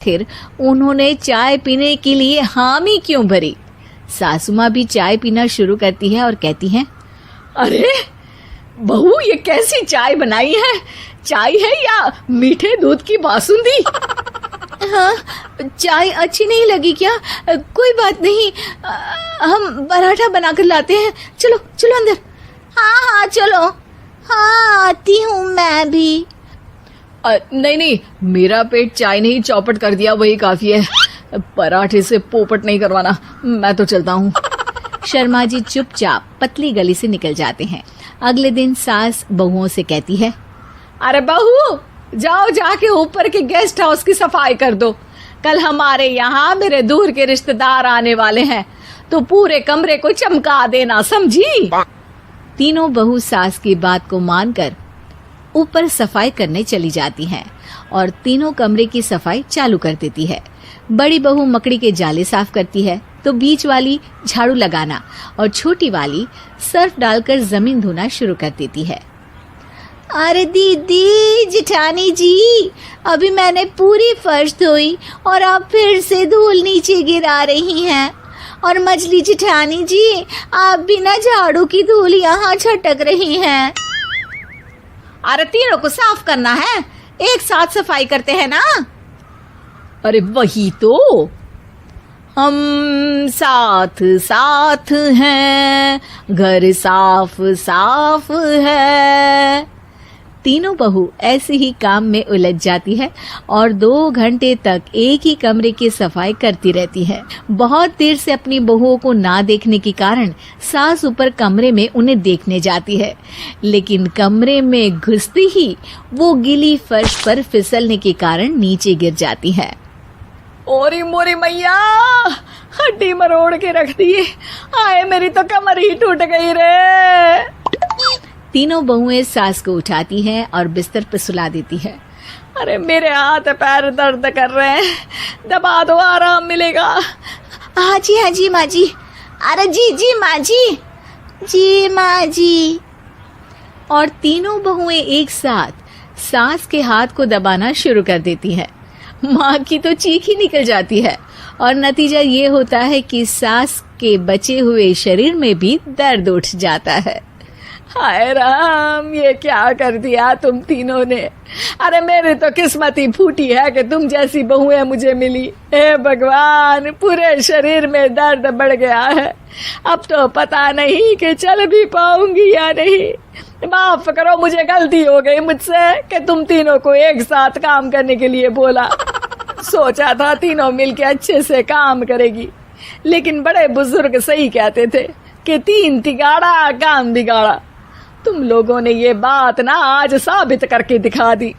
फिर उन्होंने चाय पीने के लिए हामी क्यों भरी? सासू माँ भी चाय पीना शुरू करती है और कहती हैं, अरे बहू, ये कैसी चाय बनाई है? चाय है या मीठे दूध की बासुंदी? हाँ, चाय अच्छी नहीं लगी क्या? कोई बात नहीं, हम पराठा बनाकर लाते हैं। चलो चलो अंदर। हाँ चलो। हाँ, आती हूँ मैं भी। नहीं नहीं, मेरा पेट चाय नहीं चौपट कर दिया वही काफी है। पराठे से पोपट नहीं करवाना, मैं तो चलता हूँ। शर्मा जी चुपचाप पतली गली से निकल जाते हैं। अगले दिन सास बहुओं से कहती है, अरे बहू, जाओ जाके ऊपर के गेस्ट हाउस की सफाई कर दो। कल हमारे यहाँ मेरे दूर के रिश्तेदार आने वाले हैं, तो पूरे कमरे को चमका देना, समझी? तीनों बहू सास की बात को मानकर ऊपर सफाई करने चली जाती हैं और तीनों कमरे की सफाई चालू कर देती है। बड़ी बहू मकड़ी के जाले साफ करती है, तो बीच वाली झाड़ू लगाना और छोटी वाली सर्फ डालकर जमीन धोना शुरू कर देती है। अरे दीदी, जिठानी जी, अभी मैंने पूरी फर्श धोई और आप फिर से धूल नीचे गिरा रही हैं। और मछली जिठानी जी, आप बिना झाड़ू की धूल यहाँ छटक रही हैं। अरे तीनों को साफ करना है, एक साथ सफाई करते हैं ना। अरे वही तो, हम साथ साथ हैं, घर साफ साफ है। तीनों बहू ऐसे ही काम में उलझ जाती है और 2 घंटे तक एक ही कमरे की सफाई करती रहती है। बहुत देर से अपनी बहुओं को ना देखने के कारण सास ऊपर कमरे में उन्हें देखने जाती है, लेकिन कमरे में घुसती ही वो गीली फर्श पर फिसलने के कारण नीचे गिर जाती है। ओरी मोरी मैया, हड्डी मरोड़ के रख दी। आए, मेरी तो कमर ही टूट गई रे। तीनों बहुएं सास को उठाती हैं और बिस्तर पर सुला देती है। अरे मेरे हाथ पैर दर्द कर रहे हैं, दबा दो, आराम मिलेगा। हाँ जी माँ जी। अरे जी माँ जी, जी माँ जी। और तीनों बहुएं एक साथ सास के हाथ को दबाना शुरू कर देती हैं। माँ की तो चीख ही निकल जाती है और नतीजा ये होता है कि सास के बचे हुए शरीर में भी दर्द उठ जाता है। हाय राम, ये क्या कर दिया तुम तीनों ने। अरे मेरी तो किस्मत ही फूटी है कि तुम जैसी बहुएं मुझे मिली। हे भगवान, पूरे शरीर में दर्द बढ़ गया है। अब तो पता नहीं कि चल भी पाऊंगी या नहीं। माफ करो, मुझे गलती हो गई मुझसे कि तुम तीनों को एक साथ काम करने के लिए बोला। सोचा था तीनों मिलके अच्छे से काम करेगी, लेकिन बड़े बुजुर्ग सही कहते थे कि 3 तिगाड़ा काम बिगाड़ा। तुम लोगों ने ये बात ना आज साबित करके दिखा दी।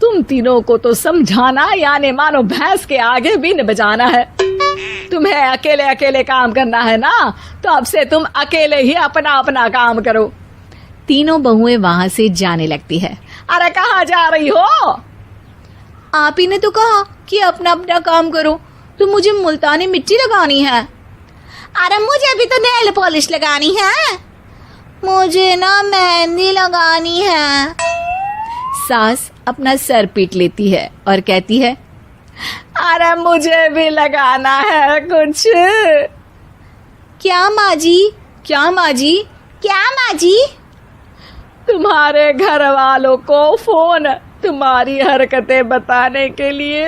तुम तीनों को तो समझाना यानी मानो भैंस के आगे भी न बजाना है। तुम्हें अकेले अकेले काम करना है ना, तो अब से तुम अकेले ही अपना अपना काम करो। तीनों बहुएं वहां से जाने लगती है। अरे कहाँ जा रही हो? आप ही ने तो कहा कि अपना अपना काम करो, तो मुझे मुल्तानी मिट्टी लगानी है। अरे मुझे भी तो नेल पॉलिश लगानी है। मुझे ना मेहंदी लगानी है। सास अपना सर पीट लेती है और कहती है, अरे मुझे भी लगाना है कुछ। क्या माँ जी? क्या माँ जी? क्या माँ जी? तुम्हारे घर वालों को फोन तुम्हारी हरकतें बताने के लिए।